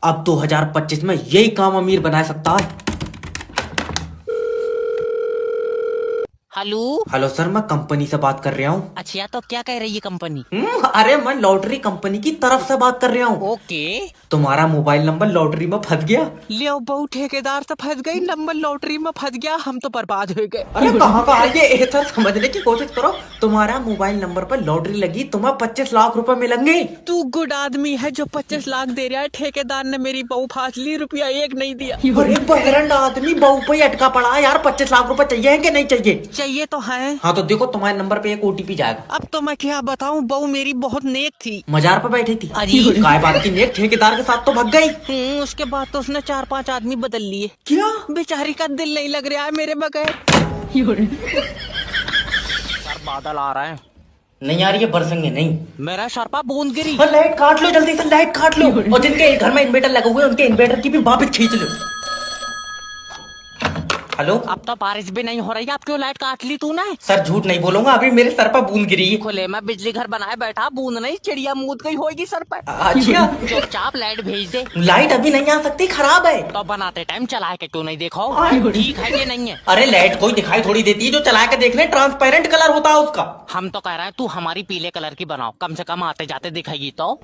अब 2025 में यही काम अमीर बना सकता है। हेलो। हेलो सर, मैं कंपनी से बात कर रहा हूँ। अच्छा, तो क्या कह रही है कंपनी? अरे मैं लॉटरी कंपनी की तरफ से बात कर रहा हूँ। ओके। तुम्हारा मोबाइल नंबर लॉटरी में फंस गया। ले बहु ठेकेदार तो फंस गई, नंबर लॉटरी में फंस गया, हम तो बर्बाद हो गए। अरे कहाँ का ये सर, समझने की कोशिश करो। तुम्हारा मोबाइल नंबर पर लॉटरी लगी, तुम्हें 25 लाख रुपए मिलेंगे। तू गुड आदमी है जो 25 लाख दे रहा है। ठेकेदार ने मेरी बहू फांस ली, रुपया एक नहीं दिया। अरे बहरंड आदमी, बहू पे ही अटका पड़ा है यार। 25 लाख रुपए चाहिए कि नहीं चाहिए? चाहिए तो है। हाँ तो देखो, तुम्हारे नंबर पे एक ओटीपी जाएगा। अब तो मैं क्या बताऊं, बहू मेरी बहुत नेक थी। मजार पे बैठी थी। अरे काय बात की नेक ठेकेदार के साथ तो भाग गई। उसके बाद तो उसने 4-5 आदमी बदल लिए। क्या? बेचारी का दिल नहीं लग रहा है मेरे बगैर। सर बादल आ रहा है। नहीं यार, ये बरसेंगे नहीं। मेरा सर पर बूंद गिरी। लाइट काट लो जल्दी से, लाइट काट लो। और जिनके घर में इन्वर्टर लगे हुए हैं उनके इन्वर्टर की भी वापस खींच लो। हेलो। अब तो बारिश भी नहीं हो रही है, अब क्यों लाइट काट ली तूने? सर झूठ नहीं बोलूंगा, अभी मेरे सर पर बूंद गिरी है। खुले में बिजली घर बनाए बैठा, बूंद नहीं चिड़िया मूद गई होगी सर पर। अच्छा, चुपचाप लाइट भेज दे। लाइट अभी नहीं आ सकती, खराब है। तो बनाते टाइम चला के क्यों नहीं देखो? ठीक है ये नहीं है। अरे लाइट कोई दिखाई थोड़ी देती है, जो चला के देख ले, ट्रांसपेरेंट कलर होता है उसका। हम तो कह रहे हैं तू हमारी पीले कलर की बनाओ, कम से कम आते जाते दिखेगी तो।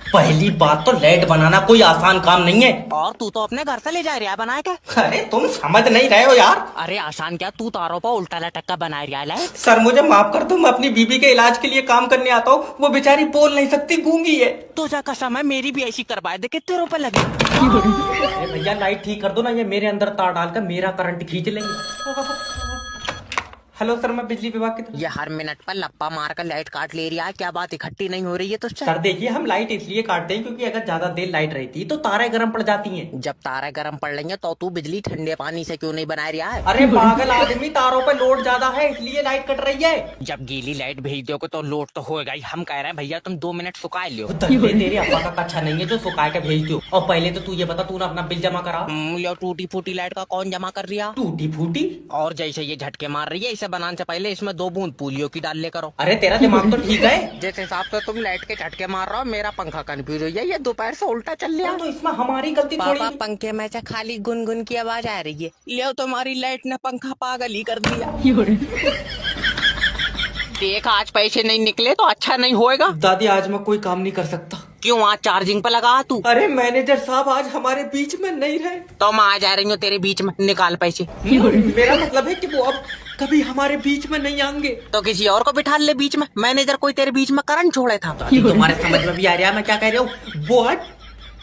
पहली बात तो लाइट बनाना कोई आसान काम नहीं है। और तू तो अपने घर से ले जा रहा है बना के। अरे तुम समझ नहीं रहे हो यार। अरे आसान क्या, तू तारों पर उल्टा लटक्का बना रहा है। सर मुझे माफ कर दो, मैं अपनी बीबी के इलाज के लिए काम करने आता हूँ। वो बेचारी बोल नहीं सकती, गूंगी है। तो जा कसम है, मेरी भी ऐसी करवाए दे। कितने रुपए लगे? अरे भैया लाइट ठीक कर दो ना, ये मेरे अंदर तार डालकर मेरा करंट खींच लेंगे। हेलो सर, मैं बिजली विभाग की तरफ। ये हर मिनट पर लप्पा मार कर लाइट काट ले रहा है, क्या बात इकट्ठी नहीं हो रही है? तो सर देखिए, हम लाइट इसलिए काटते हैं क्योंकि अगर ज्यादा देर लाइट रहती तो तारें गर्म पड़ जाती हैं। जब तारे गर्म पड़ रही हैं तो तू बिजली ठंडे पानी से क्यों नहीं बना रहा है? अरे पागल आदमी, तारों पे लोड ज्यादा है इसलिए लाइट कट रही है। जब गीली लाइट भेज दोगे तो लोड तो होगा ही। हम कह रहे हैं भैया तुम 2 मिनट सुखाए लो। तेरे अब्बा का अच्छा नहीं है जो सुखा के भेज दो। और पहले तो तू ये बता, तूने अपना बिल जमा करा? लो, टूटी फूटी लाइट का कौन जमा कर रहा? टूटी फूटी? और जैसे ये झटके मार रही है, इसे बनाने से पहले इसमें 2 बूंद पोलियो की डाल ले करो। अरे तेरा दिमाग तो ठीक है। जिस हिसाब से तुम लाइट के झटके मार रहे हो, मेरा पंखा कंफ्यूज हो गया। ये दोपहर से उल्टा चल रहा है। तो इसमें हमारी गलती थोड़ी। पापा पंखे में से खाली गुनगुन की आवाज आ रही है। लियो, तुम्हारी लाइट ने पंखा पागल ही कर दिया। देख, आज पैसे नहीं निकले तो अच्छा नहीं होएगा। दादी आज मैं कोई काम नहीं कर सकता। क्यों? आज चार्जिंग पे लगा तू। अरे मैनेजर साहब आज हमारे बीच में नहीं रहे। तो मैं आ जा रही हूँ तेरे बीच में, निकाल पैसे। मेरा मतलब है कि वो अब कभी हमारे बीच में नहीं आएंगे। तो किसी और को बिठा ले बीच में। मैनेजर कोई तेरे बीच में करंट छोड़े था। तुम्हारे समझ में भी आ रहा है मैं क्या कह रहा हूँ? वो आज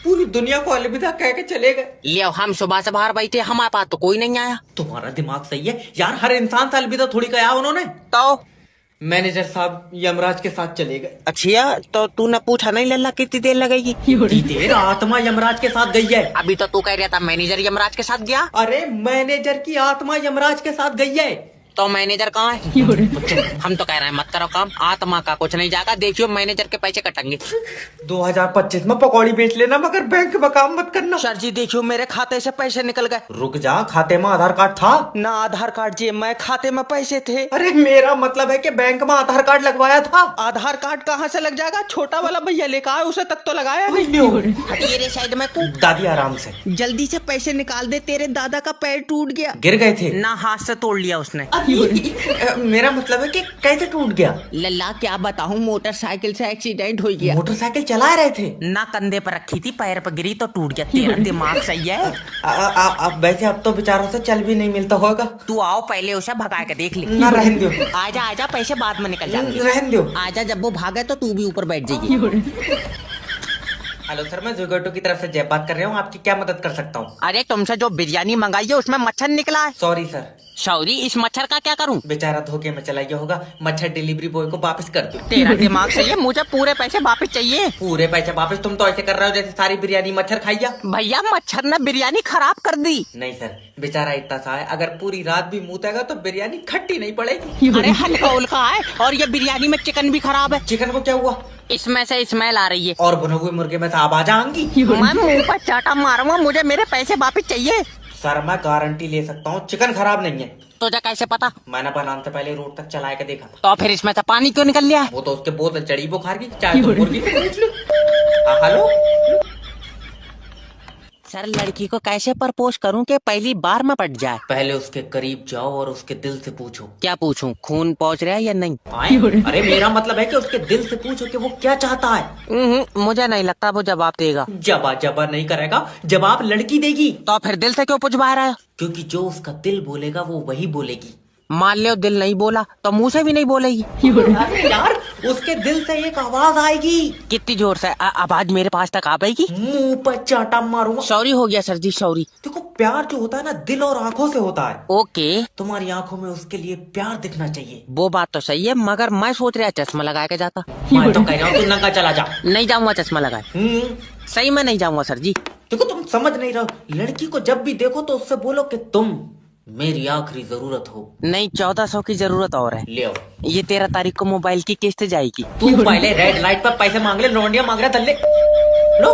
पूरी दुनिया को अलविदा कह के चले गए। लियो, हम सुबह से बाहर बैठे, हमारे पास तो कोई नहीं आया। तुम्हारा दिमाग सही है यार, हर इंसान से अलविदा थोड़ी कहा उन्होंने। तो मैनेजर साहब यमराज के साथ चले गए। अच्छा, तो तूने पूछा नहीं लल्ला कितनी देर लगेगी? कितनी देर? आत्मा यमराज के साथ गई है। अभी तो तू कह रहा था मैनेजर यमराज के साथ गया। अरे मैनेजर की आत्मा यमराज के साथ गई है। तो मैनेजर कहाँ है? हम तो कह रहे हैं मत करो काम, आत्मा का कुछ नहीं जाएगा। देखियो मैनेजर के पैसे कटेंगे। 2025 में पकौड़ी बेच लेना, मगर बैंक में काम मत करना। सर जी देखियो, मेरे खाते से पैसे निकल गए। रुक जा, खाते में आधार कार्ड था ना? आधार कार्ड जी, मैं खाते में पैसे थे। अरे मेरा मतलब है कि बैंक में आधार कार्ड लगवाया था। आधार कार्ड कहाँ से लग जाएगा? छोटा वाला भैया लेकर आए, उसे तक तो लगाया नहीं। हटिए रे साइड में को। दादी आराम से। जल्दी से पैसे निकाल दे, तेरे दादा का पैर टूट गया। गिर गए थे ना? हाथ से तोड़ लिया उसने। मेरा मतलब है कि कैसे टूट गया? लल्ला क्या बताऊं, मोटरसाइकिल से एक्सीडेंट हो गया। मोटरसाइकिल चला रहे थे ना? कंधे पर रखी थी, पैर पर गिरी तो टूट गया। तेरा दिमाग सही है? अब वैसे अब तो बेचारों से चल भी नहीं मिलता होगा। तू आओ पहले उसे भगा के देख ले। ना रहने दो। आजा आजा, पैसे बाद में निकल जाएंगे। रहने दो। आजा, जब वो भागे तो तू भी ऊपर बैठ जाएगी। हेलो सर, मैं जोगेटो की तरफ से जय बात कर रहा हूँ। आपकी क्या मदद कर सकता हूँ? अरे तुमसे जो बिरयानी मंगाई है उसमें मच्छर निकला है। Sorry sir. सॉरी? इस मच्छर का क्या करूं? बेचारा धोखे में चला गया होगा। मच्छर डिलीवरी बॉय को वापस कर दो। तेरा दिमाग सही है, मुझे पूरे पैसे वापस चाहिए। पूरे पैसे वापस? तुम तो ऐसे कर रहे हो जैसे सारी बिरयानी मच्छर खाइया। भैया मच्छर ने बिरयानी खराब कर दी। नहीं सर, बेचारा इतना सा है, अगर पूरी रात भी मूतेगा तो बिरयानी खट्टी नहीं पड़ेगी। अरे हल्का उल्का है, और ये बिरयानी में चिकन भी खराब है। चिकन को क्या हुआ? इसमें से स्मेल आ रही है। और भुने हुए मुर्गे में से आवाज आएंगी। मैं मुंह पर चाटा मारूंगा, मुझे मेरे पैसे वापस चाहिए। सर मैं गारंटी ले सकता हूँ, चिकन खराब नहीं है। तुझे कैसे पता? मैंने बनाने से पहले रोड तक चला के देखा था। तो फिर इसमें से पानी क्यों निकल लिया है? वो तो उसके बोतल चढ़ी बुखार की, चाहे तो मुर्गी से पूछ लो। हेलो सर लड़की को कैसे प्रपोज करूं कि पहली बार में पट जाए? पहले उसके करीब जाओ और उसके दिल से पूछो। क्या पूछूं, खून पहुंच रहा है या नहीं? अरे मेरा मतलब है कि उसके दिल से पूछो कि वो क्या चाहता है। मुझे नहीं लगता वो जवाब देगा। जबा नहीं करेगा, जवाब लड़की देगी। तो फिर दिल से क्यों पूछवा रहा है? क्योंकि जो उसका दिल बोलेगा वो वही बोलेगी। मान लो दिल नहीं बोला तो मुंह से भी नहीं बोलेगी। अरे यार, उसके दिल से एक आवाज आएगी। कितनी जोर से? आवाज मेरे पास तक आ पाएगी? मुंह पर चाटा मारूंगा। सॉरी हो गया सर जी, सॉरी। देखो, प्यार जो होता है ना, दिल और आंखों से होता है। ओके। तुम्हारी आंखों में उसके लिए प्यार दिखना चाहिए। वो बात तो सही है, मगर मैं सोच रहा चश्मा लगा के जाता। मैं तो कह रहा हूँ तू नंगा चला जा। नहीं जाऊंगा चश्मा लगाए। सही में नहीं जाऊंगा सर जी। देखो, तुम समझ नहीं रहे। लड़की को जब भी देखो तो उससे बोलो कि तुम मेरी आखिरी जरूरत हो। नहीं, 1400 की जरूरत और है। ले आओ। ये 13 तारीख को मोबाइल की किस्त जाएगी। तू पहले रेड लाइट पर पैसे मांग ले, लौंडिया मांग रहा, लो।